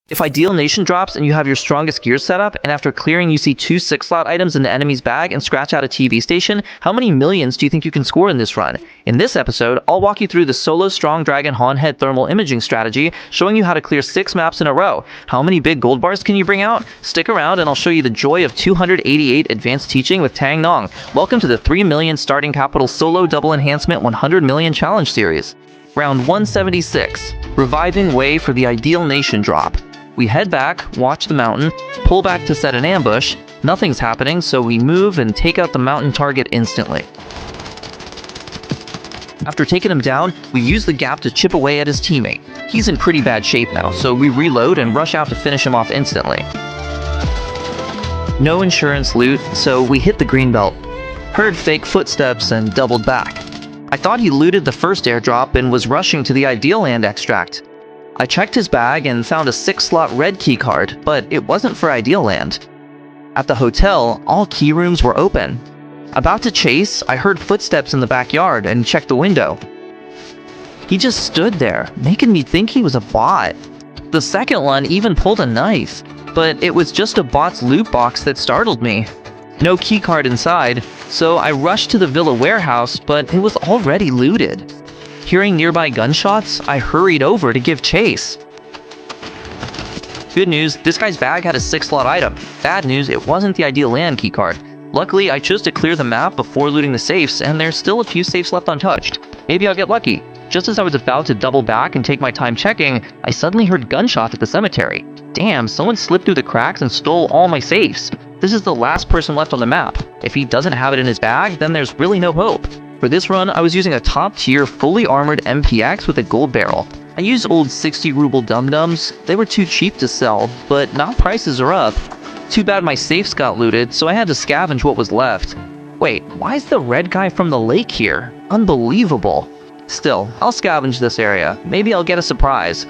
If Ideal Nation drops and you have your strongest gear setup, and after clearing you see 2 6-slot items in the enemy's bag and scratch out a TV station, how many millions do you think you can score in this run? In this episode, I'll walk you through the solo Strong Dragon Hawnhead thermal imaging strategy, showing you how to clear 6 maps in a row. How many big gold bars can you bring out? Stick around and I'll show you the joy of 288 advanced teaching with Tang. Welcome to the 3 million starting capital solo double enhancement 100 million challenge series. Round 176, Reviving Way for the Ideal Nation drop. We head back, watch the mountain, pull back to set an ambush. Nothing's happening, so we move and take out the mountain target instantly. After taking him down, we use the gap to chip away at his teammate. He's in pretty bad shape now, so we reload and rush out to finish him off instantly. No insurance loot, so we hit the green belt. Heard fake footsteps and doubled back. I thought he looted the first airdrop and was rushing to the Ideal Land extract. I checked his bag and found a 6-slot red key card, but it wasn't for Ideal Land. At the hotel, all key rooms were open. About to chase, I heard footsteps in the backyard and checked the window. He just stood there, making me think he was a bot. The second one even pulled a knife, but it was just a bot's loot box that startled me. No key card inside, so I rushed to the villa warehouse, but it was already looted. Hearing nearby gunshots, I hurried over to give chase. Good news, this guy's bag had a 6-slot item. Bad news, it wasn't the Ideal Land keycard. Luckily, I chose to clear the map before looting the safes, and there's still a few safes left untouched. Maybe I'll get lucky. Just as I was about to double back and take my time checking, I suddenly heard gunshots at the cemetery. Damn, someone slipped through the cracks and stole all my safes. This is the last person left on the map. If he doesn't have it in his bag, then there's really no hope. For this run, I was using a top-tier, fully armored MPX with a gold barrel. I used old 60 ruble dum-dums. They were too cheap to sell, but now prices are up. Too bad my safes got looted, so I had to scavenge what was left. Wait, why is the red guy from the lake here? Unbelievable. Still, I'll scavenge this area. Maybe I'll get a surprise.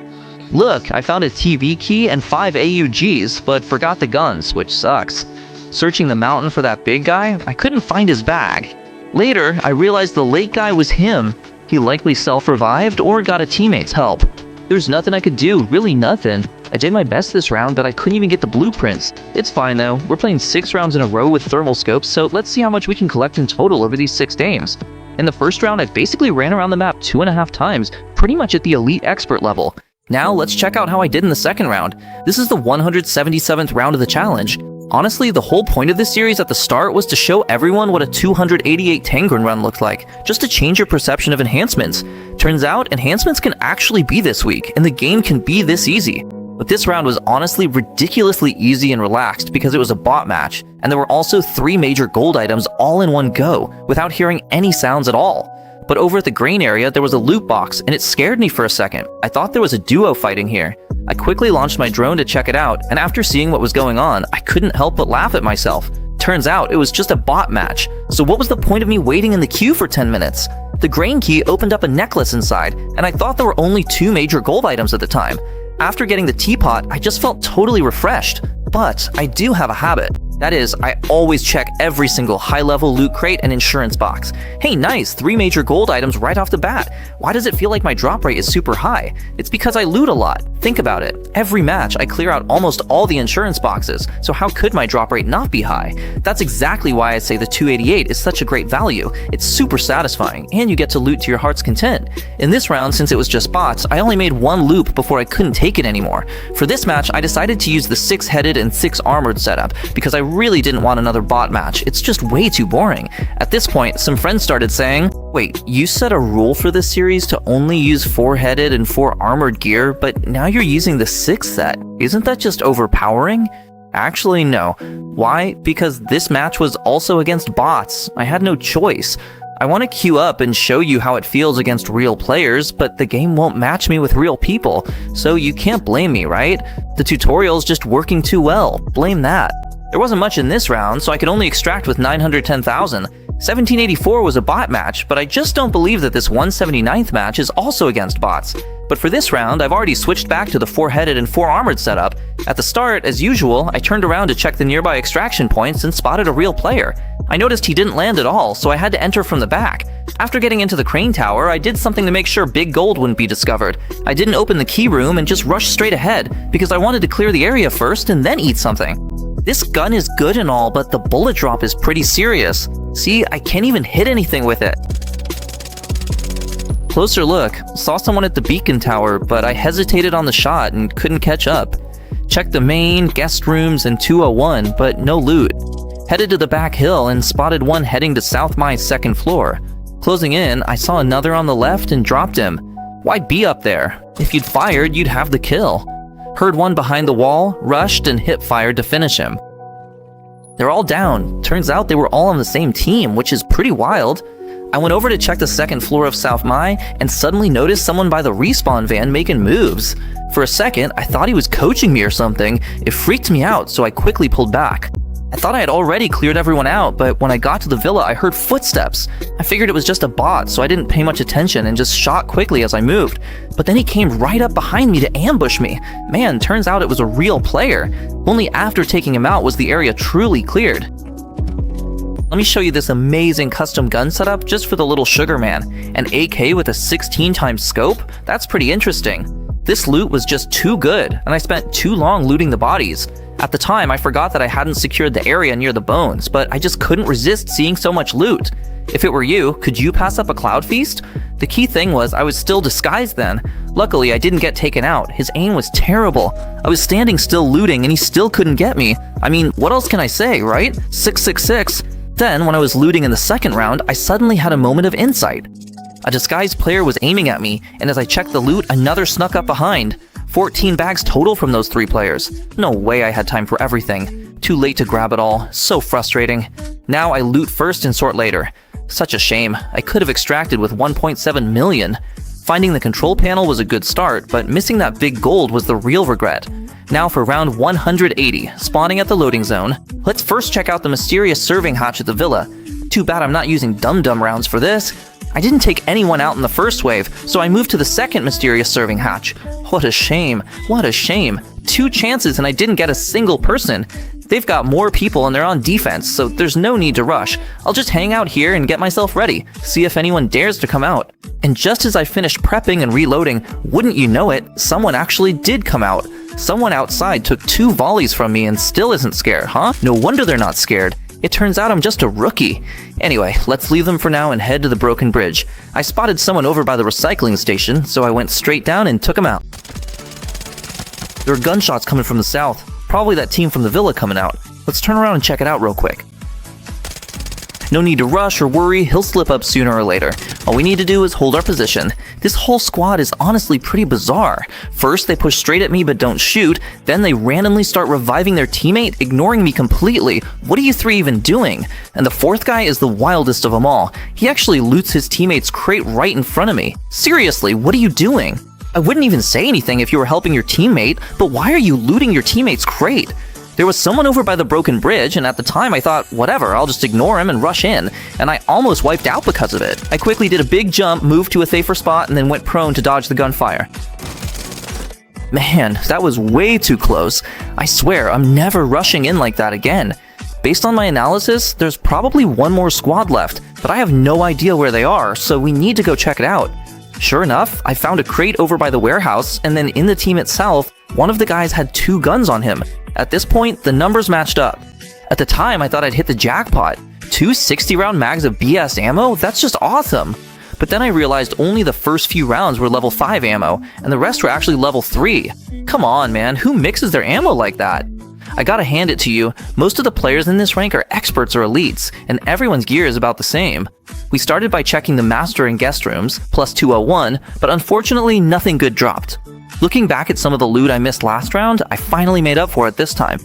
Look, I found a TV key and 5 AUGs, but forgot the guns, which sucks. Searching the mountain for that big guy, I couldn't find his bag. Later, I realized the lake guy was him. He likely self-revived or got a teammate's help. There's nothing I could do, really nothing. I did my best this round, but I couldn't even get the blueprints. It's fine though, we're playing 6 rounds in a row with thermal scopes, so let's see how much we can collect in total over these 6 games. In the first round, I basically ran around the map 2.5 times, pretty much at the elite expert level. Now let's check out how I did in the second round. This is the 177th round of the challenge. Honestly, the whole point of this series at the start was to show everyone what a 288 Tangren run looked like, just to change your perception of enhancements. Turns out, enhancements can actually be this weak, and the game can be this easy. But this round was honestly ridiculously easy and relaxed because it was a bot match, and there were also 3 major gold items all in one go, without hearing any sounds at all. But over at the grain area, there was a loot box, and it scared me for a second. I thought there was a duo fighting here. I quickly launched my drone to check it out, and after seeing what was going on, I couldn't help but laugh at myself. Turns out, it was just a bot match. So what was the point of me waiting in the queue for 10 minutes? The grain key opened up a necklace inside, and I thought there were only 2 major gold items at the time. After getting the teapot, I just felt totally refreshed. But I do have a habit. That is, I always check every single high-level loot crate and insurance box. Hey, nice, 3 major gold items right off the bat. Why does it feel like my drop rate is super high? It's because I loot a lot. Think about it. Every match, I clear out almost all the insurance boxes, so how could my drop rate not be high? That's exactly why I say the 288 is such a great value. It's super satisfying, and you get to loot to your heart's content. In this round, since it was just bots, I only made 1 loop before I couldn't take it anymore. For this match, I decided to use the 6-headed and 6-armored setup, because I really didn't want another bot match. It's just way too boring. At this point, some friends started saying, "Wait, you set a rule for this series to only use 4-headed and 4-armored gear, but now you're using the 6 set. Isn't that just overpowering?" Actually, no. Why? Because this match was also against bots. I had no choice. I want to queue up and show you how it feels against real players, but the game won't match me with real people, so you can't blame me, right? The tutorial's just working too well. Blame that. There wasn't much in this round, so I could only extract with 910,000. 1784 was a bot match, but I just don't believe that this 179th match is also against bots. But for this round, I've already switched back to the 4-headed and 4-armored setup. At the start, as usual, I turned around to check the nearby extraction points and spotted a real player. I noticed he didn't land at all, so I had to enter from the back. After getting into the crane tower, I did something to make sure big gold wouldn't be discovered. I didn't open the key room and just rushed straight ahead, because I wanted to clear the area first and then eat something. This gun is good and all, but the bullet drop is pretty serious. See, I can't even hit anything with it. Closer look, saw someone at the beacon tower, but I hesitated on the shot and couldn't catch up. Checked the main, guest rooms, and 201, but no loot. Headed to the back hill and spotted one heading to South Mai's second floor. Closing in, I saw another on the left and dropped him. Why be up there? If you'd fired, you'd have the kill. Heard one behind the wall, rushed, and hip fired to finish him. They're all down. Turns out they were all on the same team, which is pretty wild. I went over to check the second floor of South Mai and suddenly noticed someone by the respawn van making moves. For a second, I thought he was coaching me or something. It freaked me out, so I quickly pulled back. I thought I had already cleared everyone out, but when I got to the villa, I heard footsteps. I figured it was just a bot, so I didn't pay much attention and just shot quickly as I moved. But then he came right up behind me to ambush me. Man, turns out it was a real player. Only after taking him out was the area truly cleared. Let me show you this amazing custom gun setup just for the little sugar man. An AK with a 16x scope? That's pretty interesting. This loot was just too good, and I spent too long looting the bodies. At the time, I forgot that I hadn't secured the area near the bones, but I just couldn't resist seeing so much loot. If it were you, could you pass up a cloud feast? The key thing was I was still disguised then. Luckily, I didn't get taken out. His aim was terrible. I was standing still looting and he still couldn't get me. I mean, what else can I say, right? 666. Then, when I was looting in the second round, I suddenly had a moment of insight. A disguised player was aiming at me, and as I checked the loot, another snuck up behind. 14 bags total from those 3 players. No way I had time for everything. Too late to grab it all. So frustrating. Now I loot first and sort later. Such a shame. I could have extracted with 1.7 million. Finding the control panel was a good start, but missing that big gold was the real regret. Now for round 180, spawning at the loading zone. Let's first check out the mysterious serving hatch at the villa. Too bad I'm not using dum-dum rounds for this. I didn't take anyone out in the first wave, so I moved to the second mysterious serving hatch. What a shame. What a shame. 2 chances and I didn't get a single person. They've got more people and they're on defense, so there's no need to rush. I'll just hang out here and get myself ready, see if anyone dares to come out. And just as I finished prepping and reloading, wouldn't you know it, someone actually did come out. Someone outside took 2 volleys from me and still isn't scared, huh? No wonder they're not scared. It turns out I'm just a rookie. Anyway, let's leave them for now and head to the broken bridge. I spotted someone over by the recycling station, so I went straight down and took him out. There are gunshots coming from the south. Probably that team from the villa coming out. Let's turn around and check it out real quick. No need to rush or worry, he'll slip up sooner or later. All we need to do is hold our position. This whole squad is honestly pretty bizarre. First, they push straight at me but don't shoot, then they randomly start reviving their teammate, ignoring me completely. What are you 3 even doing? And the 4th guy is the wildest of them all. He actually loots his teammate's crate right in front of me. Seriously, what are you doing? I wouldn't even say anything if you were helping your teammate, but why are you looting your teammate's crate? There was someone over by the broken bridge, and at the time I thought, whatever, I'll just ignore him and rush in, and I almost wiped out because of it. I quickly did a big jump, moved to a safer spot, and then went prone to dodge the gunfire. Man, that was way too close. I swear, I'm never rushing in like that again. Based on my analysis, there's probably one more squad left, but I have no idea where they are, so we need to go check it out. Sure enough, I found a crate over by the warehouse, and then in the team itself, one of the guys had 2 guns on him. At this point, the numbers matched up. At the time, I thought I'd hit the jackpot. 2 60-round mags of BS ammo? That's just awesome. But then I realized only the first few rounds were level 5 ammo, and the rest were actually level 3. Come on, man, who mixes their ammo like that? I gotta hand it to you, most of the players in this rank are experts or elites, and everyone's gear is about the same. We started by checking the master and guest rooms, plus 201, but unfortunately nothing good dropped. Looking back at some of the loot I missed last round, I finally made up for it this time.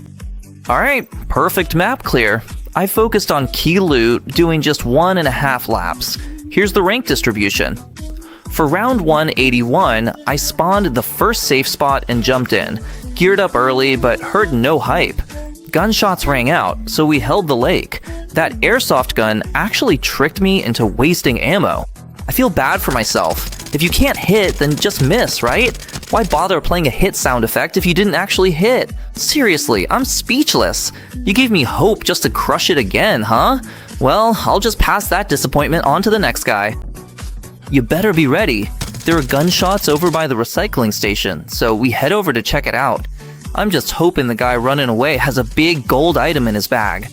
Alright, perfect map clear. I focused on key loot, doing just 1.5 laps. Here's the rank distribution. For round 181, I spawned the first safe spot and jumped in. Geared up early, but heard no hype. Gunshots rang out, so we held the lake. That airsoft gun actually tricked me into wasting ammo. I feel bad for myself. If you can't hit, then just miss, right? Why bother playing a hit sound effect if you didn't actually hit? Seriously, I'm speechless. You gave me hope just to crush it again, huh? Well, I'll just pass that disappointment on to the next guy. You better be ready. There are gunshots over by the recycling station, so we head over to check it out. I'm just hoping the guy running away has a big gold item in his bag.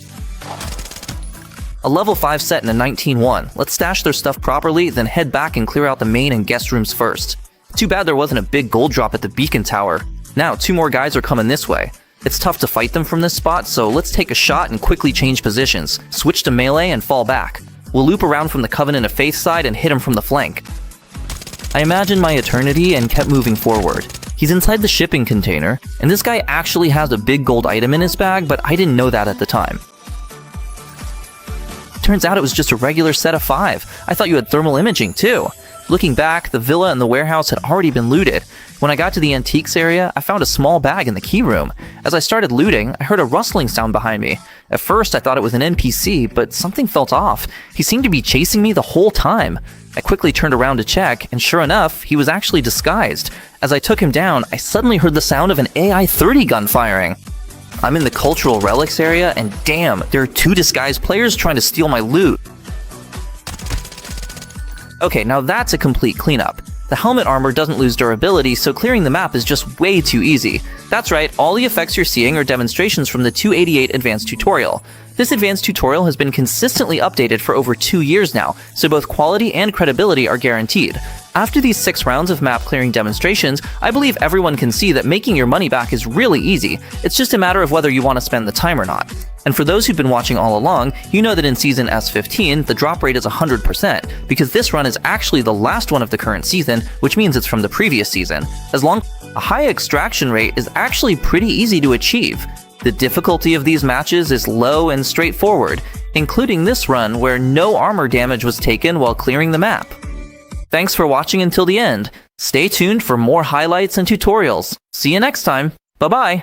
A level 5 set and a 19-1. Let's stash their stuff properly, then head back and clear out the main and guest rooms first. Too bad there wasn't a big gold drop at the beacon tower. Now, 2 more guys are coming this way. It's tough to fight them from this spot, so let's take a shot and quickly change positions, switch to melee and fall back. We'll loop around from the Covenant of Faith side and hit him from the flank. I imagined my eternity and kept moving forward. He's inside the shipping container, and this guy actually has a big gold item in his bag, but I didn't know that at the time. Turns out it was just a regular set of 5. I thought you had thermal imaging too. Looking back, the villa and the warehouse had already been looted. When I got to the antiques area, I found a small bag in the key room. As I started looting, I heard a rustling sound behind me. At first, I thought it was an NPC, but something felt off. He seemed to be chasing me the whole time. I quickly turned around to check, and sure enough, he was actually disguised. As I took him down, I suddenly heard the sound of an AI-30 gun firing. I'm in the cultural relics area, and damn, there are 2 disguised players trying to steal my loot. Okay, now that's a complete cleanup. The helmet armor doesn't lose durability, so clearing the map is just way too easy. That's right, all the effects you're seeing are demonstrations from the 288 Advanced Tutorial. This advanced tutorial has been consistently updated for over 2 years now, so both quality and credibility are guaranteed. After these 6 rounds of map clearing demonstrations, I believe everyone can see that making your money back is really easy. It's just a matter of whether you want to spend the time or not. And for those who've been watching all along, you know that in Season S15, the drop rate is 100%, because this run is actually the last one of the current season, which means it's from the previous season. A high extraction rate is actually pretty easy to achieve. The difficulty of these matches is low and straightforward, including this run where no armor damage was taken while clearing the map. Thanks for watching until the end. Stay tuned for more highlights and tutorials. See you next time. Bye-bye.